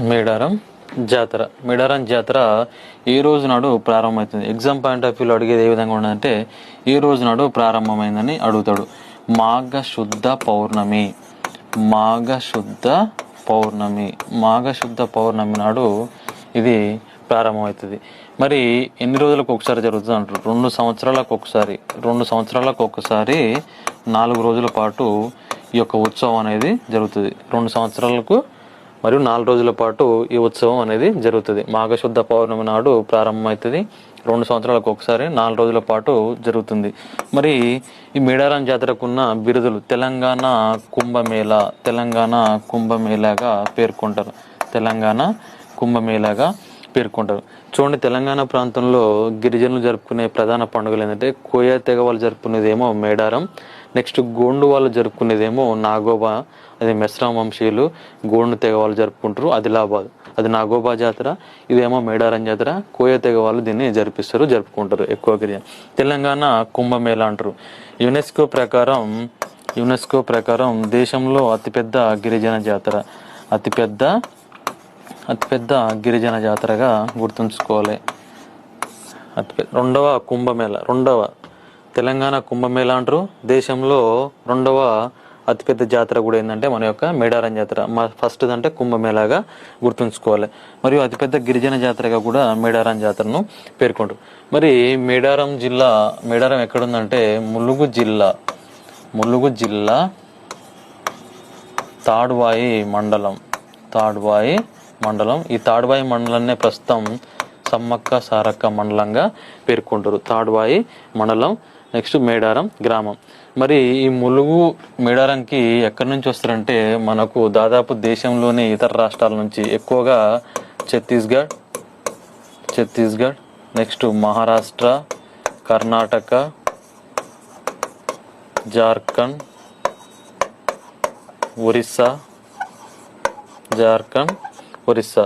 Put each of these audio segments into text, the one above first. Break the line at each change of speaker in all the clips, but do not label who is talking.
మేడారం జాతర. మేడారం జాతర ఏ రోజు నాడు ప్రారంభమవుతుంది? ఎగ్జామ్ పాయింట్ ఆఫ్ వ్యూలో అడిగేది ఏ విధంగా ఉండదంటే ఏ రోజు నాడు ప్రారంభమైందని అడుగుతాడు. మాఘశుద్ధ పౌర్ణమి. మాఘశుద్ధ పౌర్ణమి. మాఘశుద్ధ పౌర్ణమి నాడు ఇది ప్రారంభమవుతుంది. మరి ఎన్ని రోజులకు ఒకసారి జరుగుతుంది అంటారు? 2 సంవత్సరాలకు ఒకసారి. 2 సంవత్సరాలకు ఒకసారి 4 రోజుల పాటు ఈ యొక్క ఉత్సవం అనేది జరుగుతుంది. 2 సంవత్సరాలకు మరియు 4 రోజుల పాటు ఈ ఉత్సవం అనేది జరుగుతుంది. మాఘశుద్ధ పౌర్ణమి నాడు ప్రారంభమవుతుంది. 2 సంవత్సరాలకు ఒకసారి 4 రోజుల పాటు జరుగుతుంది. మరి ఈ మేడారం జాతరకున్న బిరుదులు తెలంగాణ కుంభమేళా. తెలంగాణ కుంభమేళాగా పేర్కొంటారు. తెలంగాణ కుంభమేళాగా పేర్కొంటారు. చూడండి, తెలంగాణ ప్రాంతంలో గిరిజనులు జరుపుకునే ప్రధాన పండుగలు ఏంటంటే కోయ తెగ వాళ్ళు జరుపుకునేదేమో మేడారం, నెక్స్ట్ గోండు వాళ్ళు జరుపుకునేదేమో నాగోబా, అది మెస్రాం వంశీయులు గోండు తెగ వాళ్ళు జరుపుకుంటారు ఆదిలాబాద్, అది నాగోబా జాతర. ఇదేమో మేడారం జాతర. కోయ తెగ వాళ్ళు దీన్ని జరుపుకుంటారు ఎక్కువ గిరిజన. తెలంగాణ కుంభమేళా అంటారు. యునెస్కో ప్రకారం దేశంలో అతిపెద్ద గిరిజన జాతర. అతిపెద్ద గిరిజన జాతరగా గుర్తుంచుకోవాలి. రెండవ కుంభమేళా. తెలంగాణ కుంభమేళా అంటారు. దేశంలో రెండవ అతిపెద్ద జాతర కూడా ఏంటంటే మన యొక్క మేడారం జాతర. ఫస్ట్ అంటే కుంభమేళాగా గుర్తుంచుకోవాలి. మరియు అతిపెద్ద గిరిజన జాతరగా కూడా మేడారం జాతరను పేర్కొంటారు. మరి మేడారం ఎక్కడుందంటే ములుగు జిల్లా తాడ్వాయి మండలం. ఈ తాడ్వాయి మండలాన్ని ప్రస్తుతం సమ్మక్క సారక్క మండలంగా పేర్కొంటారు. తాడ్వాయి మండలం, నెక్స్ట్ మేడారం గ్రామం. మరి ఈ ములుగు మేడారంకి ఎక్కడి నుంచి వస్తారంటే మనకు దాదాపు దేశంలోని ఇతర రాష్ట్రాల నుంచి ఎక్కువగా ఛత్తీస్గఢ్, నెక్స్ట్ మహారాష్ట్ర, కర్ణాటక, జార్ఖండ్, ఒరిస్సా,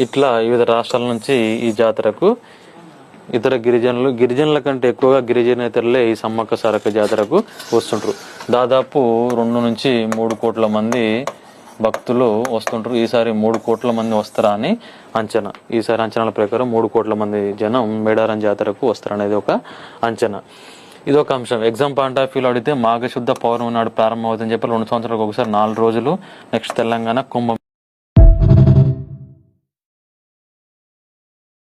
ఇట్లా వివిధ రాష్ట్రాల నుంచి ఈ జాతరకు ఇతర గిరిజనుల కంటే ఎక్కువగా గిరిజనేతరులే ఈ సమ్మక్క సారక్క జాతరకు వస్తుంటారు. దాదాపు 2 నుంచి 3 కోట్ల మంది భక్తులు వస్తుంటారు. ఈసారి 3 కోట్ల మంది వస్తారా అని అంచనా. ఈసారి అంచనాల ప్రకారం 3 కోట్ల మంది జనం మేడారం జాతరకు వస్తారనేది ఒక అంచనా. ఇదొక అంశం. ఎగ్జామ్ పాయింట్ ఆఫ్ వ్యూలో అడిగితే మాఘశుద్ధ పౌర్ణమి నాడు ప్రారంభమవుతుందని చెప్పి 2 సంవత్సరాలకు ఒకసారి 4 రోజులు. నెక్స్ట్ తెలంగాణ కుంభం